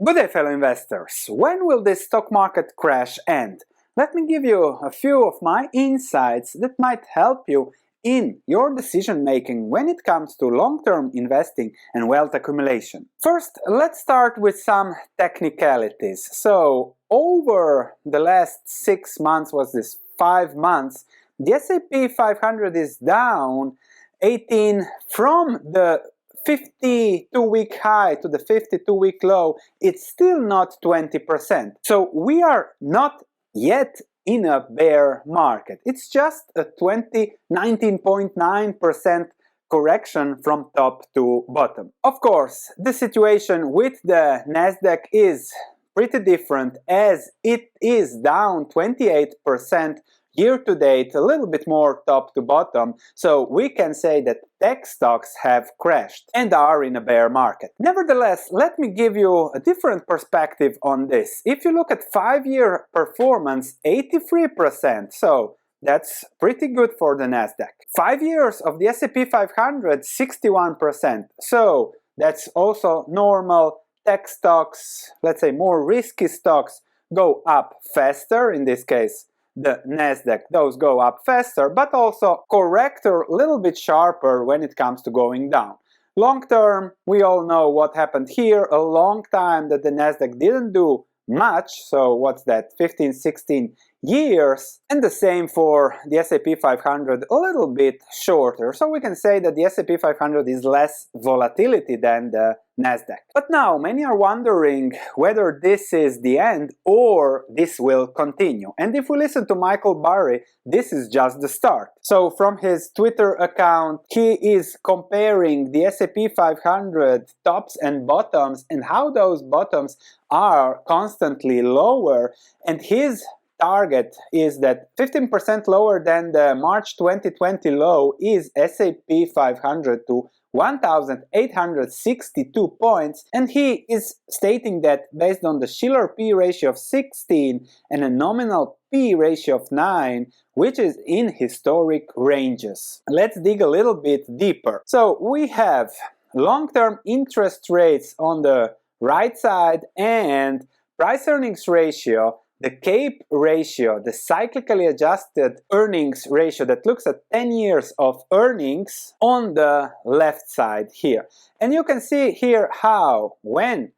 Good day, fellow investors. When will this stock market crash end? Let me give you a few of my insights that might help you in your decision making when it comes to long-term investing and wealth accumulation. First, let's start with some technicalities. So, over the last 6 months, was this 5 months, the S&P 500 is down 18 from the 52-week high to the 52-week low. It's still not 20%. So we are not yet in a bear market. It's just a 19.9% correction from top to bottom. Of course, the situation with the Nasdaq is pretty different, as it is down 28% year to date, a little bit more top to bottom, so we can say that tech stocks have crashed and are in a bear market. Nevertheless, let me give you a different perspective on this. If you look at 5-year performance, 83%, so that's pretty good for the Nasdaq. 5 years of the S&P 500, 61%, so that's also normal. Tech stocks, let's say more risky stocks, go up faster. In this case, the Nasdaq, those go up faster, but also correct a little bit sharper when it comes to going down. Long term, we all know what happened here. A long time that the Nasdaq didn't do much, so what's that, 15, 16 years, and the same for the S&P 500, a little bit shorter. So we can say that the S&P 500 is less volatility than the Nasdaq. But now many are wondering whether this is the end or this will continue. And if we listen to Michael Burry, this is just the start. So from his Twitter account, he is comparing the S&P 500 tops and bottoms and how those bottoms are constantly lower, and his target is that 15% lower than the March 2020 low is S&P 500 to 1,862 points, and he is stating that based on the Shiller P ratio of 16 and a nominal P ratio of 9, which is in historic ranges. Let's dig a little bit deeper. So we have long-term interest rates on the right side and price-earnings ratio, the CAPE ratio, the cyclically adjusted earnings ratio that looks at 10 years of earnings on the left side here. And you can see here how when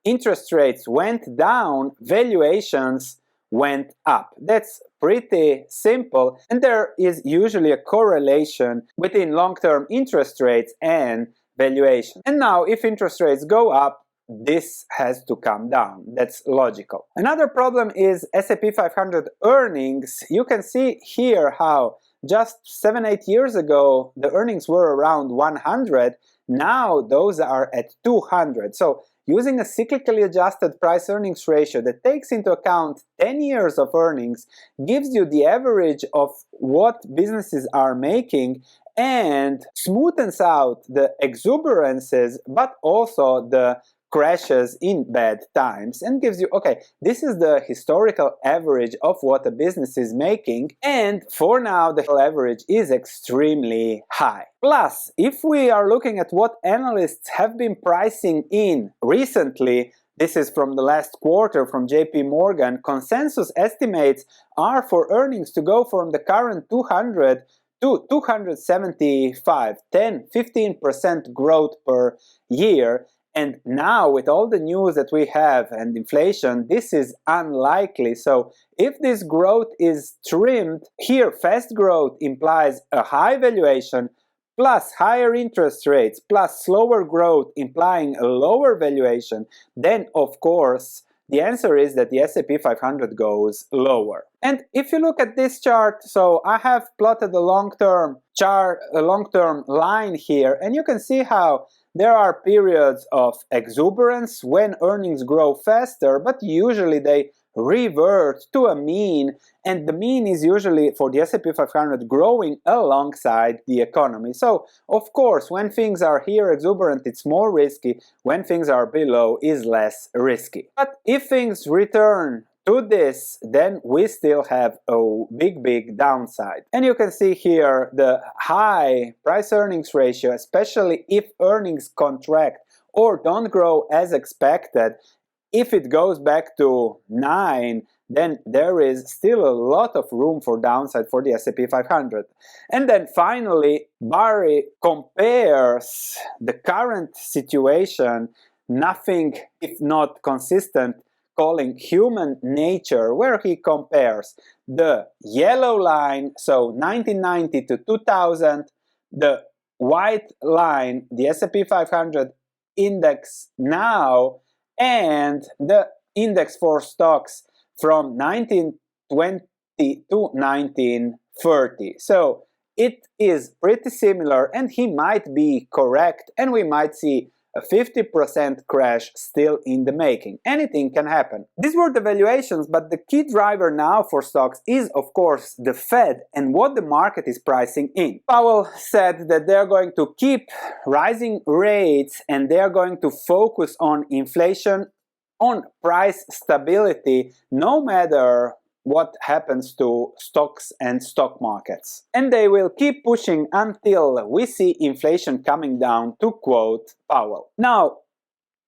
interest rates went down, valuations went up. That's pretty simple, and there is usually a correlation between long-term interest rates and valuation. And now if interest rates go up, this has to come down. That's logical. Another problem is S&P 500 earnings. You can see here how just 7-8 years ago the earnings were around 100. Now those are at 200. So using a cyclically adjusted price-earnings ratio that takes into account 10 years of earnings gives you the average of what businesses are making and smoothens out the exuberances, but also the crashes in bad times, and gives you, okay, this is the historical average of what a business is making, and for now the average is extremely high. Plus, if we are looking at what analysts have been pricing in recently, this is from the last quarter from JP Morgan, consensus estimates are for earnings to go from the current 200 to 275, 10-15% growth per year. And now with all the news that we have and inflation, this is unlikely. So if this growth is trimmed, here fast growth implies a high valuation plus higher interest rates plus slower growth implying a lower valuation, then of course the answer is that the S&P 500 goes lower. And if you look at this chart, so I have plotted a long-term chart, a long-term line here, and you can see how there are periods of exuberance when earnings grow faster, but usually they revert to a mean, and the mean is usually for the S&P 500 growing alongside the economy. So, of course, when things are here exuberant, it's more risky. When things are below, is less risky. But if things return to this, then we still have a big downside. And you can see here the high price-earnings ratio, especially if earnings contract or don't grow as expected, if it goes back to 9, then there is still a lot of room for downside for the S&P 500. And then finally, Burry compares the current situation, nothing if not consistent, calling human nature, where he compares the yellow line, so 1990 to 2000, the white line, the S&P 500 index now, and the index for stocks from 1920 to 1930. So it is pretty similar, and he might be correct, and we might see a 50% crash still in the making. Anything can happen. These were the valuations, but the key driver now for stocks is, of course, the Fed and what the market is pricing in. Powell said that they're going to keep rising rates and they're going to focus on inflation, on price stability, no matter what happens to stocks and stock markets. And they will keep pushing until we see inflation coming down, to quote Powell. Now,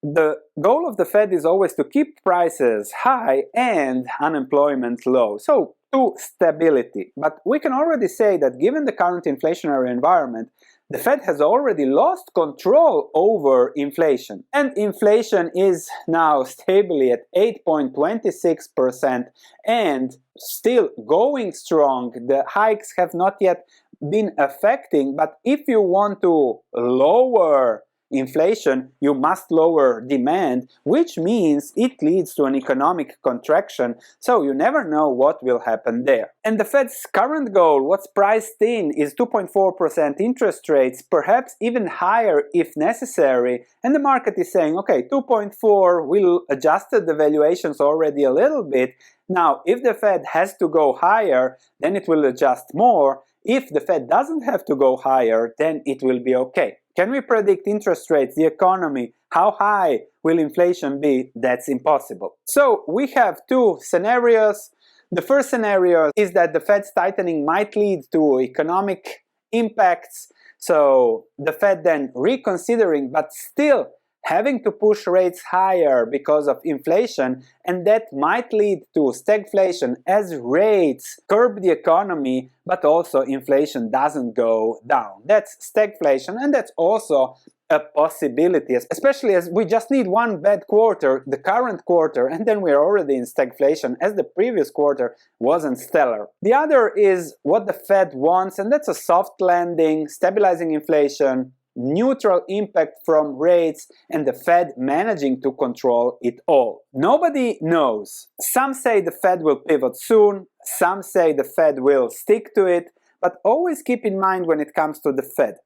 the goal of the Fed is always to keep prices high and unemployment low, so to stability. But we can already say that given the current inflationary environment, the Fed has already lost control over inflation. And inflation is now stably at 8.26% and still going strong. The hikes have not yet been affecting, but if you want to lower inflation, you must lower demand, which means it leads to an economic contraction, so you never know what will happen there. And the Fed's current goal, what's priced in, is 2.4% interest rates, perhaps even higher if necessary, and the market is saying, okay, 2.4, we'll adjust the valuations already a little bit. Now, if the Fed has to go higher, then it will adjust more. If the Fed doesn't have to go higher, then it will be okay. Can we predict interest rates, the economy? How high will inflation be? That's impossible. So we have two scenarios. The first scenario is that the Fed's tightening might lead to economic impacts. So the Fed then reconsidering, but still having to push rates higher because of inflation, and that might lead to stagflation as rates curb the economy, but also inflation doesn't go down. That's stagflation, and that's also a possibility, especially as we just need one bad quarter, the current quarter, and then we're already in stagflation, as the previous quarter wasn't stellar. The other is what the Fed wants, and that's a soft landing, stabilizing inflation, neutral impact from rates, and the Fed managing to control it all. Nobody knows. Some say the Fed will pivot soon, some say the Fed will stick to it, but always keep in mind when it comes to the Fed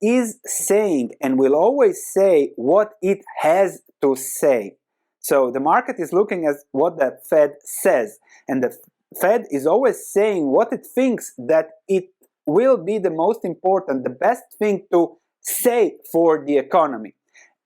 is saying and will always say what it has to say. So the market is looking at what the Fed says, and the Fed is always saying what it thinks that it will be the most important, the best thing to say for the economy.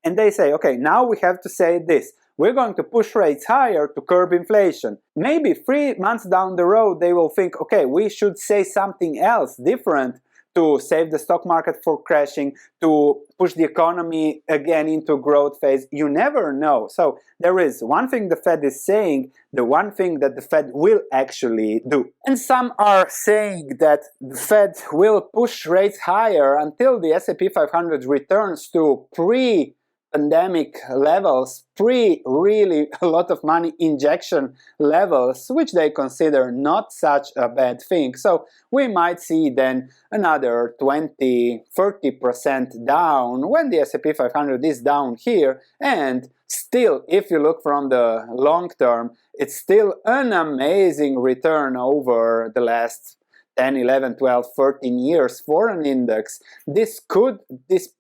And they say, okay, now we have to say this. We're going to push rates higher to curb inflation. Maybe 3 months down the road, they will think, okay, we should say something else different to save the stock market for crashing, to push the economy again into growth phase. You never know. So there is one thing the Fed is saying, the one thing that the Fed will actually do. And some are saying that the Fed will push rates higher until the S&P 500 returns to pre-pandemic levels, really a lot of money injection levels, which they consider not such a bad thing. So we might see then another 20-30% down when the S&P 500 is down here, and still, if you look from the long term, it's still an amazing return over the last 10, 11, 12, 13 years for an index. This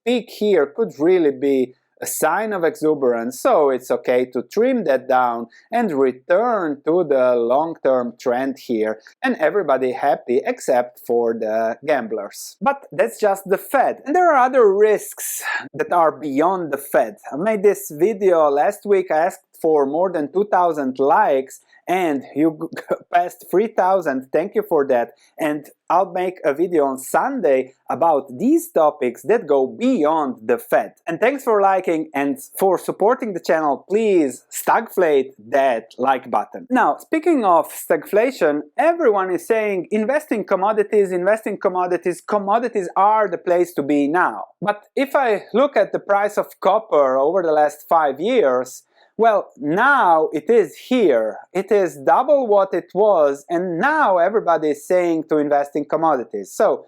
peak here could really be a sign of exuberance, so it's okay to trim that down and return to the long-term trend here, and everybody happy except for the gamblers. But that's just the Fed, and there are other risks that are beyond the Fed. I made this video last week. I asked for more than 2,000 likes, and you passed 3,000. Thank you for that. And I'll make a video on Sunday about these topics that go beyond the Fed. And thanks for liking and for supporting the channel. Please stagflate that like button. Now, speaking of stagflation, everyone is saying invest in commodities, commodities are the place to be now. But if I look at the price of copper over the last 5 years, well, now it is here. It is double what it was, and now everybody is saying to invest in commodities. So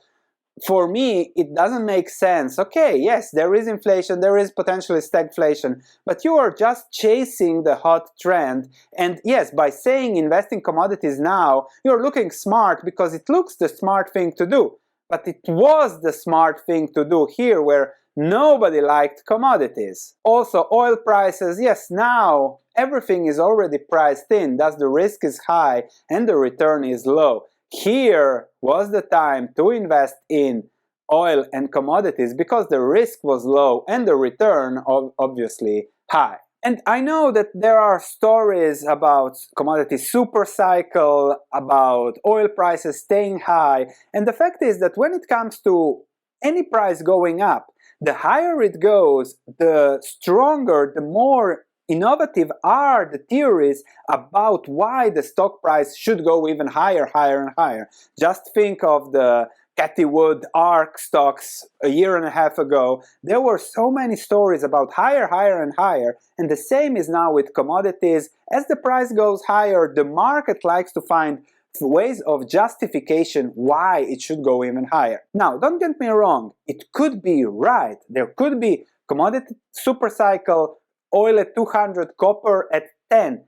for me, it doesn't make sense. Okay, yes, there is inflation, there is potentially stagflation, but you are just chasing the hot trend. And yes, by saying invest in commodities now, you're looking smart because it looks the smart thing to do. But it was the smart thing to do here where nobody liked commodities. Also, oil prices, yes, now everything is already priced in, thus the risk is high and the return is low. Here was the time to invest in oil and commodities because the risk was low and the return obviously high. And I know that there are stories about commodity super cycle, about oil prices staying high, and the fact is that when it comes to any price going up, the higher it goes, the stronger, the more innovative are the theories about why the stock price should go even higher, higher and higher. Just think of the Cathy Wood ARK stocks a year and a half ago. There were so many stories about higher, higher and higher, and the same is now with commodities. As the price goes higher, the market likes to find ways of justification why it should go even higher. Now, don't get me wrong, it could be right. There could be commodity supercycle, oil at 200, copper at 10,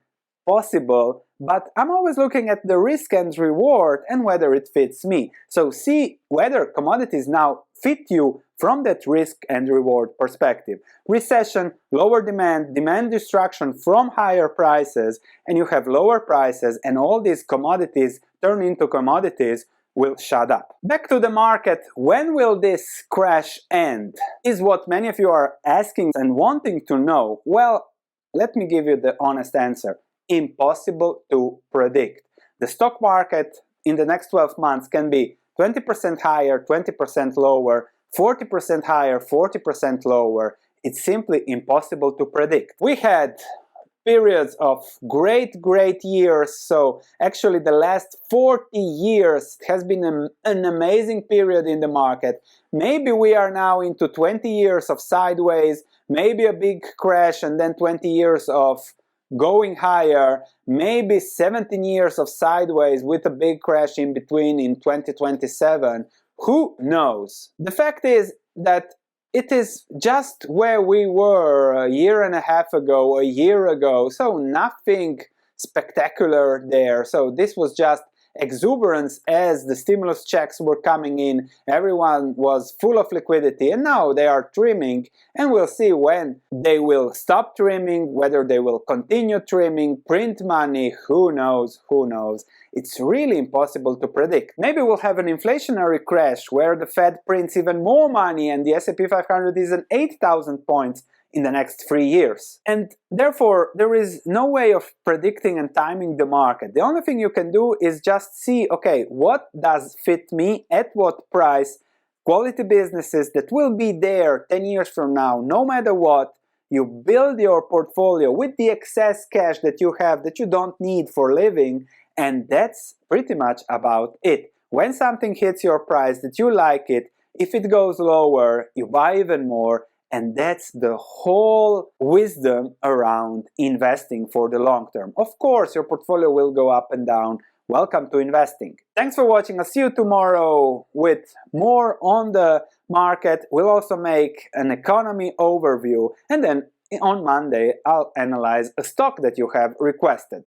possible, but I'm always looking at the risk and reward and whether it fits me. So see whether commodities now fit you from that risk and reward perspective. Recession, lower demand, demand destruction from higher prices, and you have lower prices and all these commodities turn into commodities will shut up. Back to the market, when will this crash end? Is what many of you are asking and wanting to know. Well, let me give you the honest answer. Impossible to predict. The stock market in the next 12 months can be 20% higher, 20% lower, 40% higher, 40% lower. It's simply impossible to predict. We had periods of great years, so actually the last 40 years has been an amazing period in the market. Maybe we are now into 20 years of sideways, maybe a big crash and then 20 years of going higher, maybe 17 years of sideways with a big crash in between in 2027. Who knows? The fact is that it is just where we were a year and a half ago, a year ago, so nothing spectacular there. So this was just exuberance as the stimulus checks were coming in, everyone was full of liquidity, and now they are trimming, and we'll see when they will stop trimming, whether they will continue trimming, print money, who knows, who knows. It's really impossible to predict. Maybe we'll have an inflationary crash where the Fed prints even more money and the S&P 500 is at 8,000 points in the next 3 years. And therefore, there is no way of predicting and timing the market. The only thing you can do is just see, okay, what does fit me, at what price, quality businesses that will be there 10 years from now, no matter what. You build your portfolio with the excess cash that you have that you don't need for living, and that's pretty much about it. When something hits your price that you like it, if it goes lower, you buy even more. And that's the whole wisdom around investing for the long term. Of course, your portfolio will go up and down. Welcome to investing. Thanks for watching. I'll see you tomorrow with more on the market. We'll also make an economy overview. And then on Monday, I'll analyze a stock that you have requested.